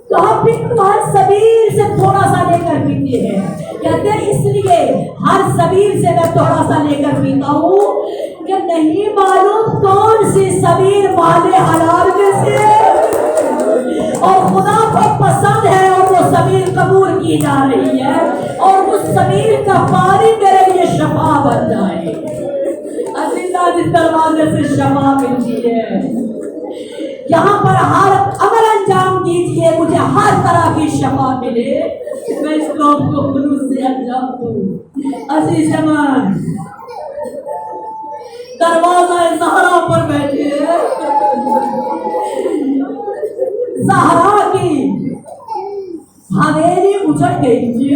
کہا پھر تو ہر سبیل سے تھوڑا سا لے کر پیتے ہیں. کہتے ہیں اس لیے ہر سبیل سے میں تھوڑا سا لے کر پیتا ہوں کہ نہیں معلوم کون سی سبیل مال حلال میں سے اور خدا کو پسند ہے اور وہ سبیل قبول کی جا رہی ہے اور اس سبیل کا پانی میرے لیے شفا بن جائے. عزیزہ جس دروازے سے شفا ملتی ہے یہاں پر ہر عمل انجام دیجیے مجھے ہر طرح کی شفا ملے. میں اس کام کو خلوص سے انجام دوں. عزیز امان دروازہ زہرا پر بیٹھے زہرا کی حویلی اجڑ گئی.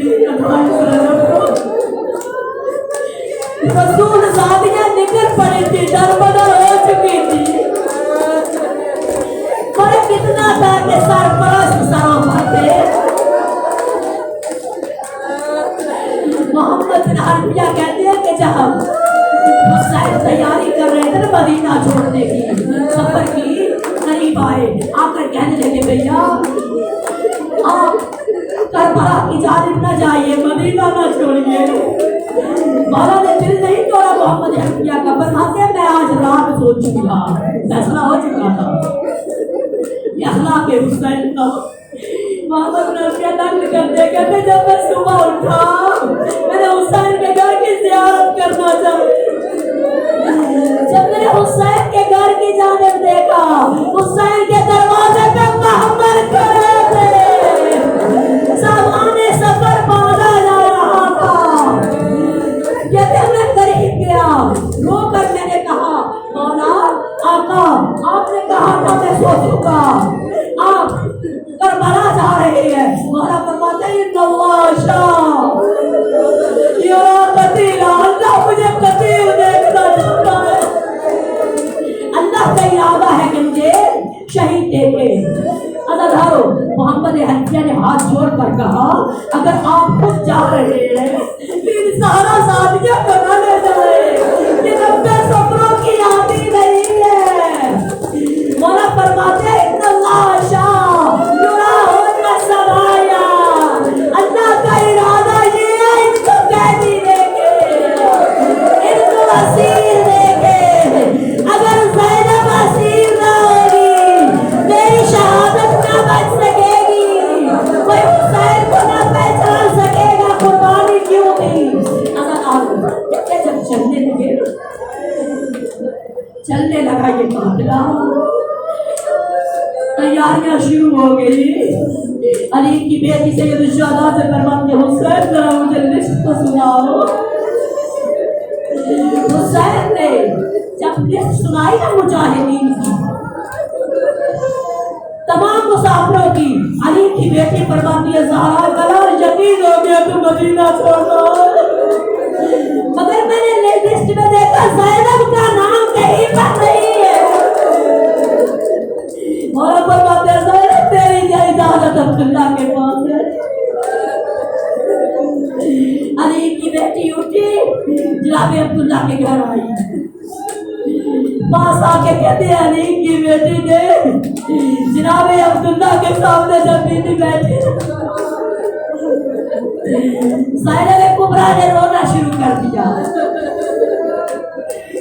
رسول زادیاں نکل پڑی تھی دربدر ہو چکی تھی. فرق اتنا تھا کہ سرپرست سروں پاتے محمد بن حنفیہ کہتے ہیں کہ جب حسین تیاری کر رہے تھے مدینہ چھوڑنے کی سفر کی قریب آئے آ کر کہنے لگے بھیا آپ کربلا کی جانب نہ جائیے مدینہ نہ چھوڑیے. مولا نے دل نہیں توڑا محمد حنفیہ کا. فرماتے میں آج رات سو چکا فیصلہ ہو چکا تھا یہ اخلاق حسین کا. محمد حنفیہ نقل کرتے کہتے جب میں صبح اٹھا میں نے حسین کے گھر کی زیارت کرنا چاہی. جب میں نے حسین کے گھر کی جانب دیکھا حسین کے دروازے پہ محمد کھڑے تھے. سامان سفر باندھا جا رہا تھا. کہتے میں قریب گیا رو کر میں نے کہا مولا آقا آپ نے کہا تھا میں سوچوں گا آپ کربلا جا رہے ہیں. مولا فرماتے ہیں ان اللہ شاء یرا قتیلا اللہ مجھے قتیل دیکھنا چاہتا ہے. اللہ کا ارادہ ہے کہ مجھے شہید دیکھے. ادھارو محمد حنفیہ نے ہاتھ جوڑ کر کہا اگر آپ خود جا رہے ہیں پھر سارا ساتھیاں کہاں لے جائے یہ 90 سفروں کی یادی نہیں ہے. مولا فرماتے ہیں ان اللہ شاء یراہن سرایا اللہ کا ارادہ یہ ہے ان کو قیدی دے کے ان کو اسیر دے کے. اگر زینب اسیر نہ ہوگی میری شہادت نہ بچ سکے گی کوئی حسین کو نہ پہچان سکے گا. قربانی کیوں دی. جب چلنے لگا یہ قافلہ تیاریاں شروع ہو گئی. علی کی بیٹی سید الشہداء سے فرماتے حسین ذرا مجھے لسٹ تو سناؤ. حسین نے جب لسٹ سنائی نا مجاہدین کی تمام مسافروں کی علی کی بیٹی فرماتی ہے زہرا کلار یقین ہو گیا تو مدینہ چھوڑنا مگر میں نے لسٹ میں دیکھا زینب کا نام کہیں پر نہیں ہے. مولا فرماتے ہیں زینب تیری یہ اجازت عبداللہ کے پاس ہے. علی کی بیٹی اٹھی جناب عبداللہ کے گھر آئی پاس آ کے کہتے ہیں علی کی بیٹی نے جناب عبداللہ کے سامنے جب بیٹی بیٹھی زینب کبریٰ نے رونا شروع کر دیا.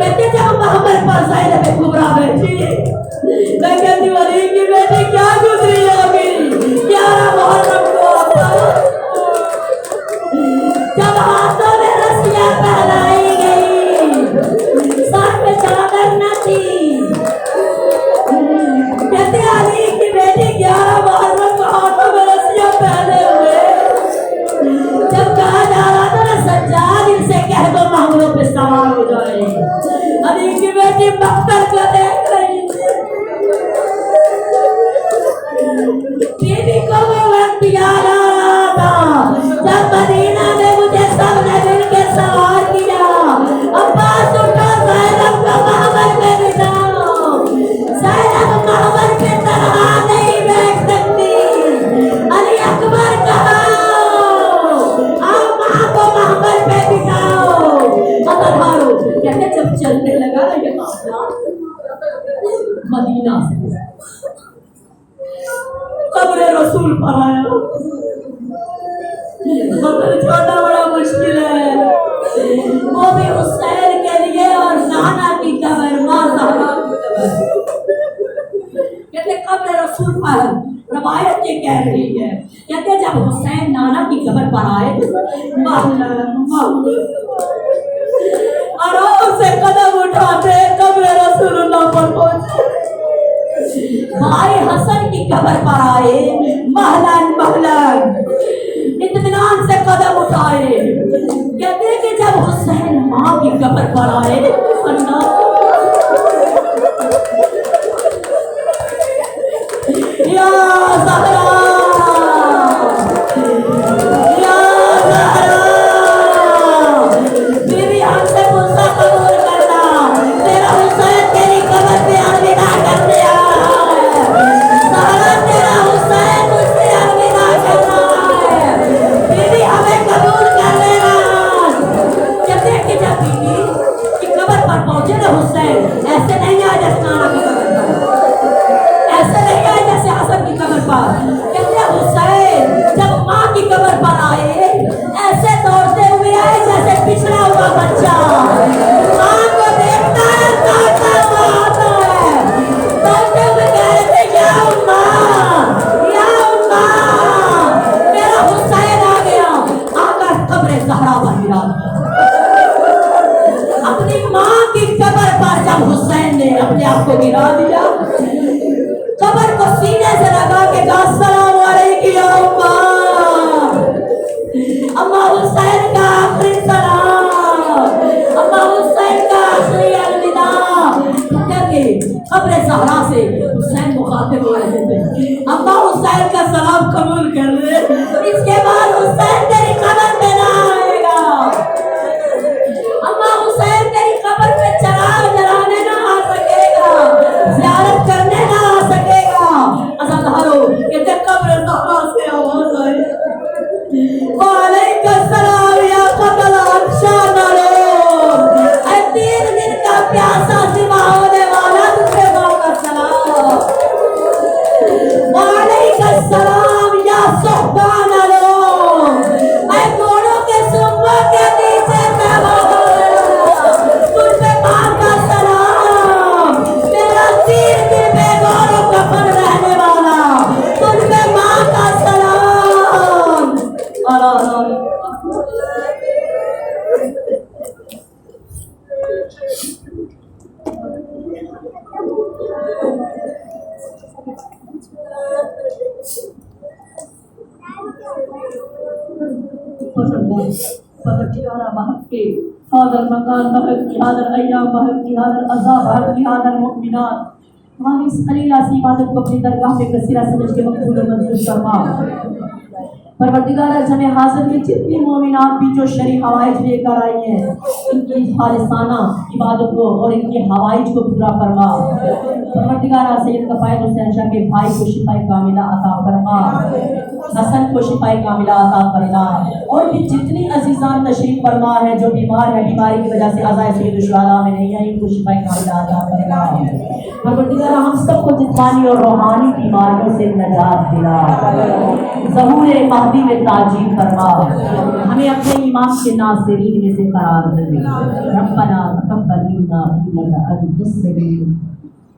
کہتے جب محمد پر زینب کبریٰ بیٹھی میں کہتی ولی کی بیٹی کیا گزری ہے میری 11 محرم کو جب ہاتھوں میں رسیاں پہنائی گئی سر پہ چادر نہ تھی کہتے علی کی بیٹی 11 محرم کو ہاتھوں میں رسیاں پہنے ہوئے جب کہا جا رہا تھا نا سجاد ان سے کہہ دو محملوں پہ سوار ہو جائے علی کی بیٹی مقتل کو دیکھ رہی تھی بی بی کو وہ وقت یاد آ رہا تھا جب مدینہ میں مجھے سب نے مل کے سوار کیا عباس اٹھا زینب کو محمل میں بٹھاؤ زینب محمل پہ تنہا نہیں بیٹھ سکتی علی اکبر کہا محمد پہ بٹھاؤ ادھارو کہتے جب چلنے لگا نا یہ قافلہ مدینہ سے قبر رسول پر آیا قبر چھوڑنا بڑا مشکل ہے وہ بھی حسین کے لیے اور نانا کی قبر ماں زہرا کی قبر کہتے قبر رسول پر روایت یہ کہہ رہی ہے کہتے جب حسین نانا کی قبر پر آئے آرام سے قدم اٹھاتے قبر رسول اللہ پر پہنچے بھائی حسن کی قبر پر آئے محلن محلن اطمینان سے قدم اٹھائے کہتے کہ جب حسین ماں کی قبر پر آئے یا زہرا یا زہرا بیوی ہم سے غصہ قبول کرنا تیرا حسین تیری قبر پہ الوداع کرنے آیا ہے زہرا تیرا حسین مجھ سے الوداع کرنا ہے بیوی ہمیں قبول کر لینا کہتے ہیں کہ جب بیوی کی قبر پر پہنچے نا حسین ایسے نہیں آئے جیسے نانا کی قبر پر ایسے نہیں آئے جیسے حسن کی قبر پر کہتے ہیں حسین جب ماں کی قبر پر آئے ایسے دوڑتے ہوئے آئے جیسے پچھڑا ہوا بچہ ماں کو دیکھتا ہے دوڑتا ہوا آتا ہے دوڑتے ہوئے کہہ رہے تھے یا اماں میرا حسین آ گیا آ کر قبر زہرا پر گرا اپنی ماں کی قبر پر جب حسین نے اپنے آپ کو گرا دیا قبر کو سینے سے لگا کے کہا السلام علیکم یا اماں حسین کا آخری سلام اماں حسین کا آخری الوداع کہتے قبر زہرا سے حسین مخاطب ہو رہے تھے اماں حسین کا سلام قبول کر لے اس کے بعد حسین تیری قبر پہ نہ آئے گا اماں حسین تیری قبر پہ چراغ جلانے نہ آ سکے گا زیارت کرنے نہ آ سکے گا ازادارو کہتے قبر زہرا سے آواز آئی وعلیکم السلام یا قتل افشان علوم اے 3 دن کا پیاسا سوا ہونے والا تجھے کا سلام وعلیکم السلام یا صحبان علوم اے گھوڑوں کے سنگوں کے نیچے تجھ پہ ماں کا سلام میرا 3 دن بے گھوڑوں کا پھر رہنے والا تجھ پہ ماں کا سلام هذا المكان بحق في هذا الايام بحق في هذا العذاب بحق في هذا المؤمنات ہماری اس قلیلہ سی عبادت کو اپنی درگاہ میں کثیرہ سمجھ کے مقبول و منظور فرما پروردگار جمع حاضر میں جتنی مومنات بھی جو شریف حوائج لے کر آئی ہیں ان کی خالصانہ عبادت کو اور ان کی حوائج کو پورا فرما پروردگار سید کفایت حسین شاہ کے بھائی کو شفا کاملہ عطا فرما حسن کو شفا کاملہ عطا فرما اور بھی جتنی عزیزان تشریف فرما ہے جو بیمار ہے بیماری کی وجہ سے عزائے سید الشہداء میں نہیں آئی ان کو شفا کاملہ عطا فرما پروردگار ہم سب کو جسمانی اور روحانی بیماریوں سے نجات دلا ظہور مہدی میں تعجیل فرما ہمیں اپنے امام کے ناصرین میں سے قرار دے. ربنا تقبل منا انک انت السمیع